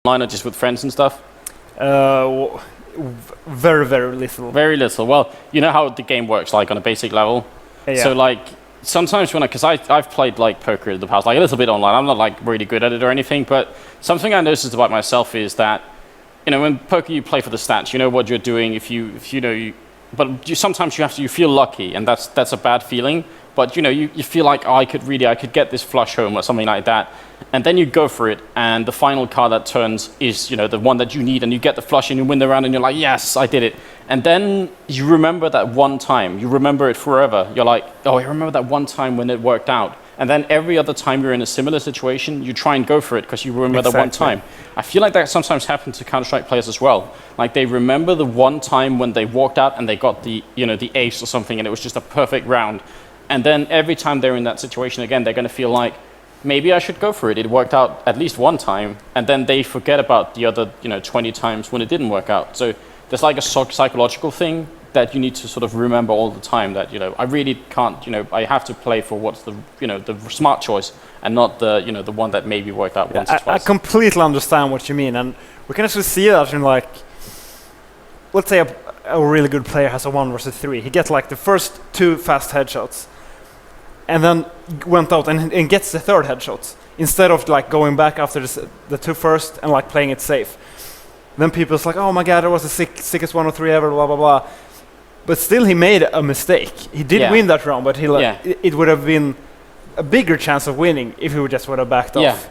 online or just with friends and stuff? Very, very little. Very little. Well, you know how the game works, like on a basic level. Yeah. So like sometimes because I've played like poker in the past, like a little bit online. I'm not like really good at it or anything, but something I noticed about myself is that when poker you play for the stats, you know what you're doing. Sometimes you feel lucky, and that's a bad feeling. But you feel like I could get this flush home or something like that, and then you go for it, and the final card that turns is the one that you need, and you get the flush and you win the round, and you're like, yes, I did it. And then you remember that one time, you remember it forever. You're like, oh, I remember that one time when it worked out. And then every other time you're in a similar situation, you try and go for it because you remember the one time. I feel like that sometimes happens to Counter-Strike players as well. Like they remember the one time when they walked out and they got the ace or something, and it was just a perfect round. And then every time they're in that situation again, they're going to feel like, maybe I should go for it. It worked out at least one time, and then they forget about the other 20 times when it didn't work out. So there's like a psychological thing that you need to sort of remember all the time, that I really can't, I have to play for what's the the smart choice, and not the one that maybe worked out once or twice. I completely understand what you mean, and we can actually see that in, like, let's say a really good player has a 1 versus 3. He gets like the first 2 fast headshots, and then went out and gets the 3rd headshot instead of like going back after the 2 first and like playing it safe. Then people's like, oh my god, that was the sickest 103 ever, blah blah blah. But still, he made a mistake. He did win that round, but it would have been a bigger chance of winning if he would have backed off.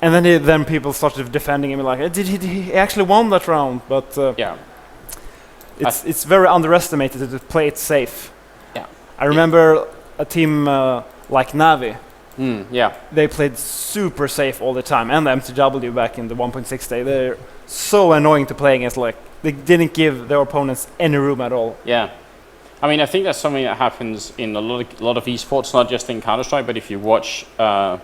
And then people started defending him, like, did he actually won that round? But it's very underestimated to play it safe. Yeah, I remember a team like Navi. They played super safe all the time, and the MTW back in the 1.6 day. They're so annoying to play against. Like, they didn't give their opponents any room at all. Yeah, I mean, I think that's something that happens in a lot of esports, not just in Counter-Strike, but if you watch stuff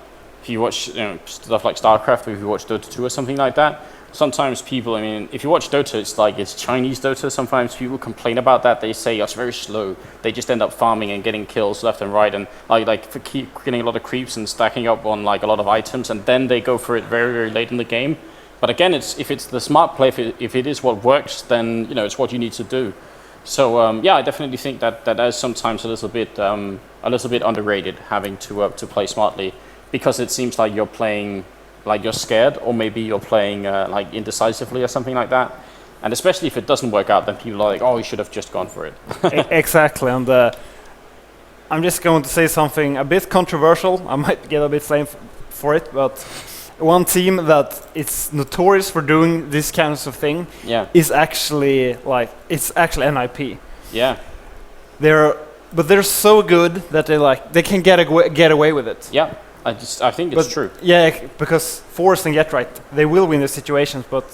like StarCraft, or if you watch Dota 2 or something like that. Sometimes people, I mean, if you watch Dota, it's Chinese Dota. Sometimes people complain about that. They say it's very slow. They just end up farming and getting kills left and right, and keep getting a lot of creeps and stacking up on like a lot of items, and then they go for it very, very late in the game. But again, if it's the smart play, if it is what works, then it's what you need to do. So I definitely think that is sometimes a little bit underrated, having to play smartly, because it seems like you're playing like you're scared, or maybe you're playing like indecisively or something like that. And especially if it doesn't work out, then people are like, oh, you should have just gone for it. Exactly. And I'm just going to say something a bit controversial. I might get a bit blamed for it, but one team that is notorious for doing this kinds of thing is actually NIP. Yeah. But they're so good that they can get away with it. Yeah. I think it's true. Yeah, because Force and Get Right, they will win the situations, but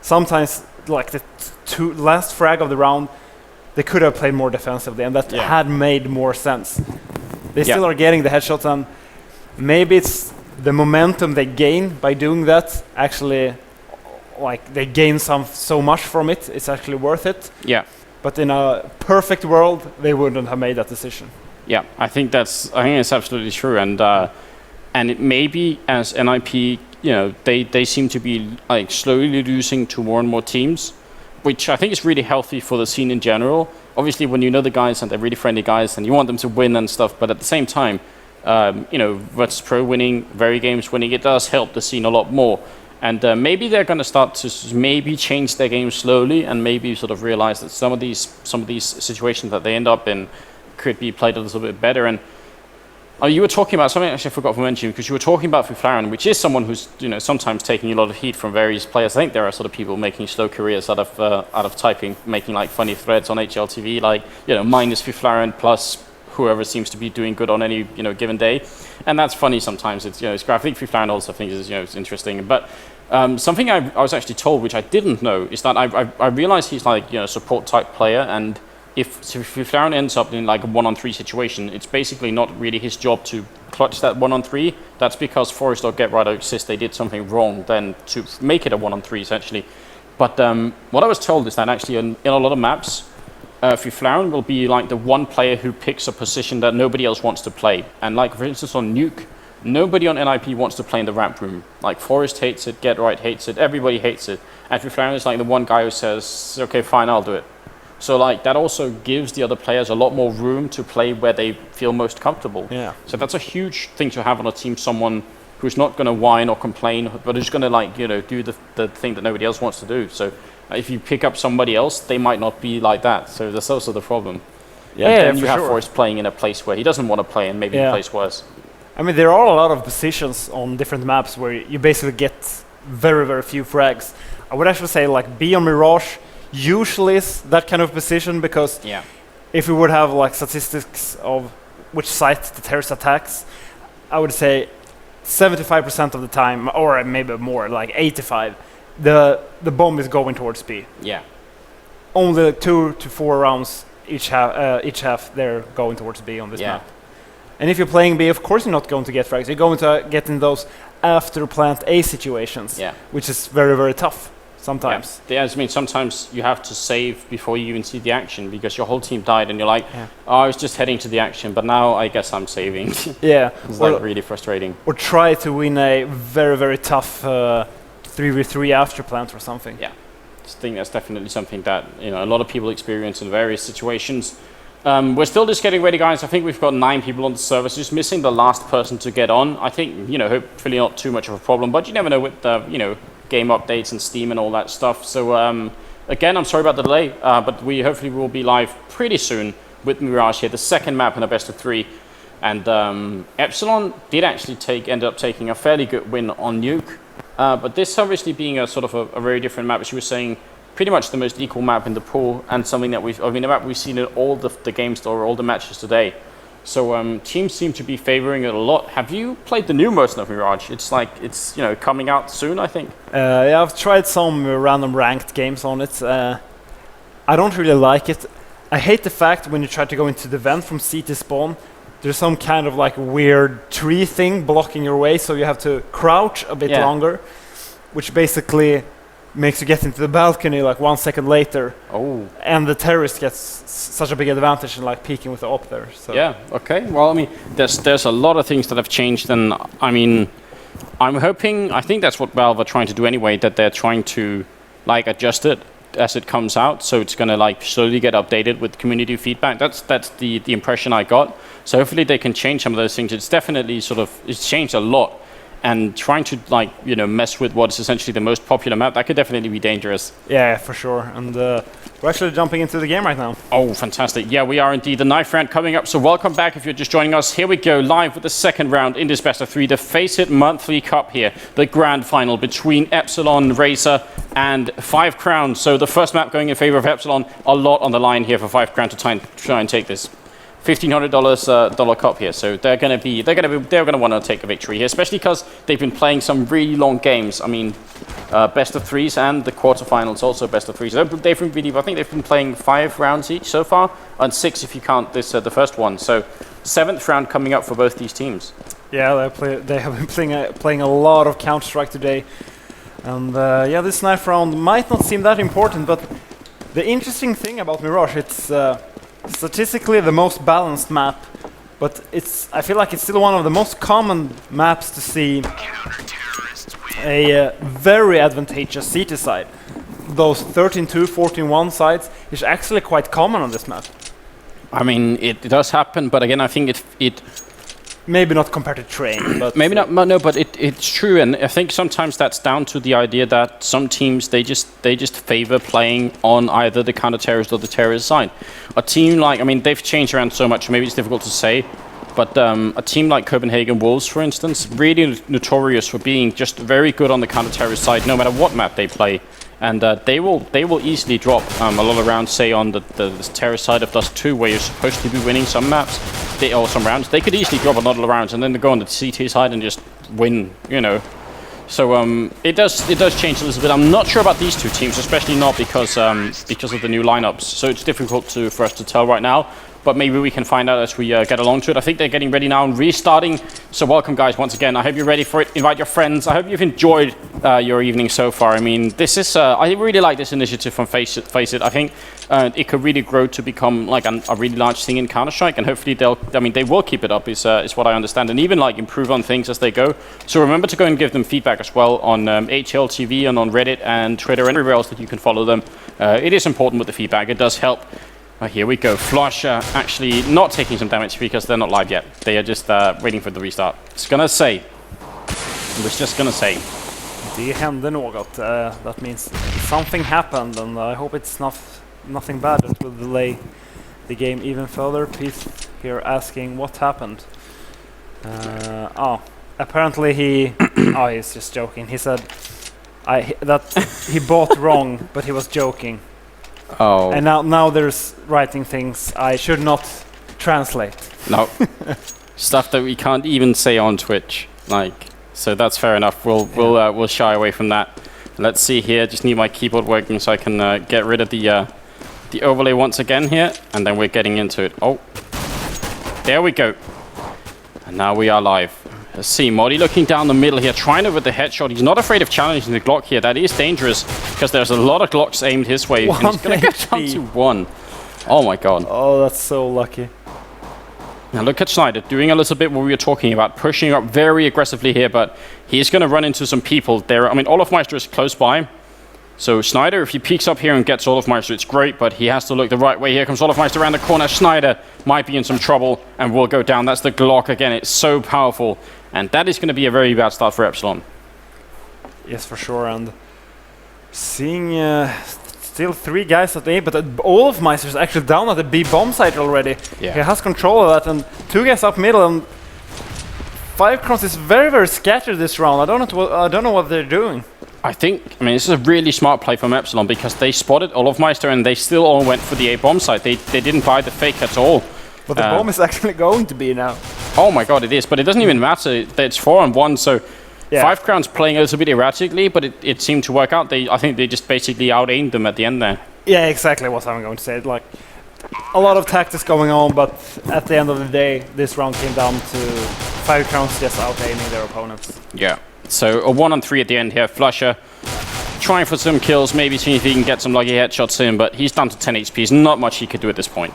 sometimes, like the last frag of the round, they could have played more defensively, and that had made more sense. They still are getting the headshots, and maybe it's the momentum they gain by doing that. Actually, like, they gain so much from it, it's actually worth it. Yeah. But in a perfect world, they wouldn't have made that decision. Yeah, I think it's absolutely true, and it maybe as NIP, they seem to be like slowly losing to more and more teams, which I think is really healthy for the scene in general. Obviously, when you know the guys and they're really friendly guys, and you want them to win and stuff, but at the same time, Virtus Pro winning, Very Games winning, it does help the scene a lot more. And maybe they're going to start to maybe change their game slowly, and maybe sort of realize that some of these situations that they end up in could be played a little bit better. And you were talking about something actually I forgot to mention, because you were talking about FiveCrowns, which is someone who's sometimes taking a lot of heat from various players. I think there are sort of people making slow careers out of typing, making like funny threads on HLTV, like minus FiveCrowns plus whoever seems to be doing good on any given day, and that's funny sometimes. It's it's great. I think FiveCrowns also thinks it's interesting, but something I was actually told, which I didn't know, is that I realized he's like a support type player, and if FiveCrowns ends up in like a 1-on-3 situation, it's basically not really his job to clutch that 1-on-3. That's because Forest or Get Right insists they did something wrong then to make it a 1-on-3 essentially. But what I was told is that actually in a lot of maps, FiveCrowns will be like the one player who picks a position that nobody else wants to play. And like for instance on Nuke, Nobody on NIP wants to play in the ramp room. Like Forrest hates it, Get Right hates it, everybody hates it. And FiveCrowns is like the one guy who says, okay, fine, I'll do it. So like that also gives the other players a lot more room to play where they feel most comfortable. Yeah. So that's a huge thing to have on a team, someone who's not going to whine or complain, but who's going to like, you know, do the thing that nobody else wants to do. So if you pick up somebody else, they might not be like that. So that's also the problem. Yeah, then you have sure. Forrest playing in a place where he doesn't want to play and maybe he plays worse. I mean, there are a lot of positions on different maps where you basically get very, very few frags. I would actually say like B on Mirage usually is that kind of position, because if we would have like statistics of which site the terrorist attacks, I would say 75% of the time, or maybe more, like 85, the bomb is going towards B. Yeah. Only 2 to 4 rounds each half they're going towards B on this map. And if you're playing B, of course you're not going to get frags. You're going to get in those after plant A situations, which is very, very tough sometimes. Yeah, I mean, sometimes you have to save before you even see the action, because your whole team died and you're like, oh, I was just heading to the action, but now I guess I'm saving. It's like really frustrating. Or try to win a very, very tough 3v3 after plant or something. Yeah, I think that's definitely something that, you know, a lot of people experience in various situations. We're still just getting ready, guys. I think we've got 9 people on the server, so just missing the last person to get on. I think, you know, hopefully not too much of a problem, but you never know with the, you know, game updates and Steam and all that stuff. So again, I'm sorry about the delay, but we hopefully will be live pretty soon with Mirage here, the second map in a best of 3. And Epsilon did actually ended up taking a fairly good win on Nuke, but this obviously being a sort of a very different map, as you were saying, pretty much the most equal map in the pool, and something that a map we've seen in all the games or all the matches today. So teams seem to be favoring it a lot. Have you played the new version of Mirage? It's like, it's, you know, coming out soon, I think. Yeah, I've tried some random ranked games on it. I don't really like it. I hate the fact when you try to go into the vent from CT spawn, there's some kind of like weird tree thing blocking your way, so you have to crouch a bit longer, which basically makes you get into the balcony like 1 second later. Oh. And the terrorist gets such a big advantage in like peeking with the op there. So. Yeah, okay. Well, I mean, there's a lot of things that have changed, and I mean, I think that's what Valve are trying to do anyway, that they're trying to like adjust it as it comes out, so it's going to like slowly get updated with community feedback. That's the impression I got. So hopefully they can change some of those things. It's definitely it's changed a lot. And trying to like, you know, mess with what is essentially the most popular map, that could definitely be dangerous. Yeah, for sure. And we're actually jumping into the game right now. Oh, fantastic. Yeah, we are indeed. The knife round coming up. So welcome back if you're just joining us. Here we go, live with the second round in this best of 3, the FACEIT monthly cup here, the grand final between Epsilon, Razer, and FiveCrowns. So the first map going in favor of Epsilon. A lot on the line here for FiveCrowns to try and take this. $1,500 cup here, so they're gonna want to take a victory here, especially because they've been playing some really long games. I mean, best of 3s and the quarterfinals also best of 3s. I think they've been playing 5 rounds each so far, and 6 if you count this the first one. So 7th round coming up for both these teams. Yeah, they have been playing a lot of Counter-Strike today, and yeah, this knife round might not seem that important, but the interesting thing about Mirage, it's statistically the most balanced map, but I feel like it's still one of the most common maps to see a very advantageous CT side. Those 13-2, 14-1 sides is actually quite common on this map. I mean, it does happen, but again, I think it maybe not compared to Train, but maybe not. No, but it's true, and I think sometimes that's down to the idea that some teams they just favor playing on either the counter-terrorist or the terrorist side. A team like, I mean, they've changed around so much. Maybe it's difficult to say, but a team like Copenhagen Wolves, for instance, really notorious for being just very good on the counter-terrorist side, no matter what map they play. And they will easily drop a lot of rounds, say on the terrorist side of Dust 2, where you're supposed to be winning some maps, or some rounds. They could easily drop a lot of rounds, and then they go on the CT side and just win, you know. So it does change a little bit. I'm not sure about these two teams, especially not because of the new lineups. So it's difficult for us to tell right now. but maybe we can find out as we get along to it. I think they're getting ready now and restarting. So welcome, guys, once again. I hope you're ready for it. Invite your friends. I hope you've enjoyed your evening so far. I mean, this is I really like this initiative from FACEIT. I think it could really grow to become like a really large thing in Counter-Strike, and hopefully they will keep it up is what I understand, and even like improve on things as they go. So remember to go and give them feedback as well on HL TV and on Reddit and Twitter and everywhere else that you can follow them. It is important with the feedback. It does help. Here we go. Flush actually not taking some damage because they're not live yet. They are just waiting for the restart. It's gonna say. It was just gonna say. Det hände något. That means something happened, and I hope it's nothing bad that will delay the game even further. Pete here asking what happened. Apparently he's just joking. He said that he bought wrong, but he was joking. Oh. And now there's writing things I should not translate. No. Stuff that we can't even say on Twitch. So that's fair enough. We'll shy away from that. Let's see here. Just need my keyboard working so I can get rid of the overlay once again here, and then we're getting into it. Oh. There we go. And now we are live. Let's see, Modi looking down the middle here, trying it with the headshot. He's not afraid of challenging the Glock here. That is dangerous, because there's a lot of Glocks aimed his way. And he's going to get down to 1. Oh my god. Oh, that's so lucky. Now look at Schneider, doing a little bit what we were talking about, pushing up very aggressively here, but he's going to run into some people there. I mean, Olofmeister is close by. So Schneider, if he peeks up here and gets Olofmeister, it's great, but he has to look the right way. Here comes Olofmeister around the corner. Schneider might be in some trouble and will go down. That's the Glock again. It's so powerful. And that is going to be a very bad start for Epsilon. Yes, for sure. And seeing still 3 guys at A, but Olofmeister is actually down at the B bomb site already. Yeah. He has control of that, and 2 guys up middle, and FiveCrowns is very, very scattered this round. I don't know what they're doing. I mean, this is a really smart play from Epsilon, because they spotted Olofmeister and they still all went for the A bomb site. They didn't buy the fake at all. But the bomb is actually going to be now. Oh my god, it is. But it doesn't even matter. It's 4-on-1, so FiveCrowns playing a little bit erratically, but it seemed to work out. I think they just basically out-aimed them at the end there. Yeah, exactly what I'm going to say. Like, a lot of tactics going on, but at the end of the day, this round came down to FiveCrowns just out-aiming their opponents. Yeah. So a 1-on-3 at the end here. Flusher trying for some kills, maybe seeing if he can get some lucky headshots in, but he's down to 10 HP. There's not much he could do at this point.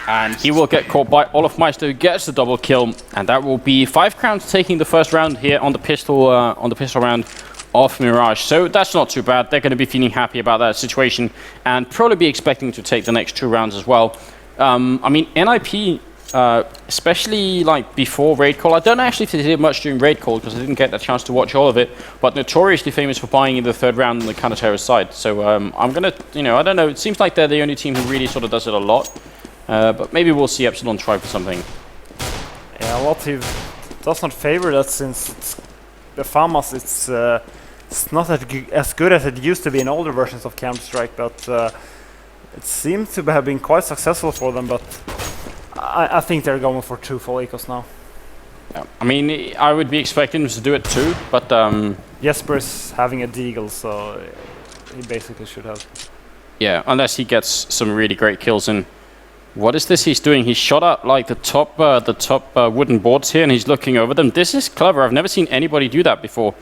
And he will get caught by Olofmeister, who gets the double kill, and that will be FiveCrowns taking the first round here on the pistol round of Mirage. So that's not too bad. They're going to be feeling happy about that situation, and probably be expecting to take the next 2 rounds as well. I mean, NIP, especially like before Raid Call, I don't know actually if they did much during Raid Call because I didn't get a chance to watch all of it, but notoriously famous for buying in the 3rd round on the counter-terrorist side. So I'm going to, I don't know, it seems like they're the only team who really sort of does it a lot. But maybe we'll see Epsilon try for something. Yeah, a lot does not favor that, since the FAMAS, it's not as good as it used to be in older versions of Counter-Strike, but it seems to have been quite successful for them, but I think they're going for 2 full ecos now. Yeah. I mean, I would be expecting them to do it too, but Jesper is having a deagle, so he basically should have. Yeah, unless he gets some really great kills in. What is this he's doing? He shot up like the top wooden boards here, and he's looking over them. This is clever. I've never seen anybody do that before.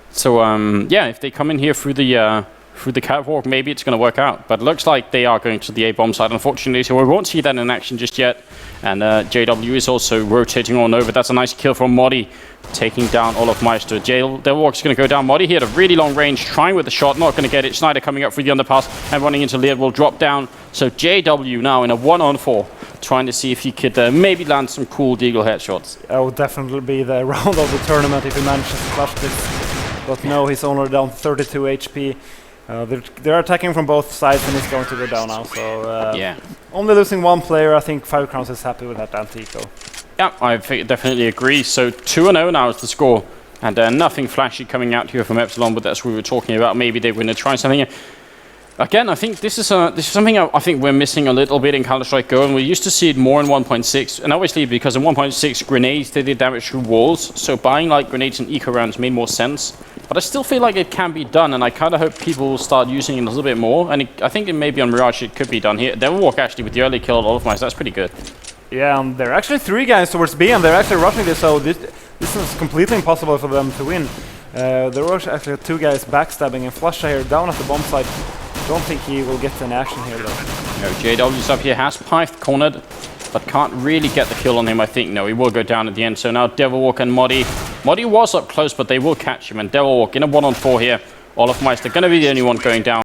So yeah, if they come in here through the catwalk, maybe it's going to work out. But it looks like they are going to the A bomb side, unfortunately. So we won't see that in action just yet. And JW is also rotating on over. That's a nice kill from Modi, taking down Olofmeister. Devilwalk's going to go down. Modi here at a really long range, trying with the shot, not going to get it. Schneider coming up through the underpass and running into Lead will drop down. So JW now in a 1-on-4, trying to see if he could maybe land some cool deagle headshots. That would definitely be the round of the tournament if he manages to clutch this. But no, he's only down 32 HP. They're attacking from both sides, and he's going to go down now. So yeah, only losing 1 player. I think FiveCrowns is happy with that anti-eco. Yeah, I definitely agree. So 2-0 now is the score, and nothing flashy coming out here from Epsilon. But as we were talking about, maybe they're going to try something. Again, I think this is something I think we're missing a little bit in Counter-Strike Go, and we used to see it more in 1.6, and obviously because in 1.6 grenades they did damage through walls, so buying like grenades and eco rounds made more sense. But I still feel like it can be done, and I kind of hope people will start using it a little bit more. And I think it maybe on Mirage it could be done here. Devil Walk actually with the early kill on all of mice, that's pretty good. Yeah, and there are actually 3 guys towards B, and they're actually rushing this, so this is completely impossible for them to win. There were actually 2 guys backstabbing, and Flusha here down at the bomb site. Don't think he will get an action here though. No, JW's up here, has Pyth cornered, but can't really get the kill on him, I think. No, he will go down at the end. So now Devil Walk and Modi. Modi was up close, but they will catch him, and Devil Walk in a 1-on-4 here. All of mice, they're going to be the only one going down.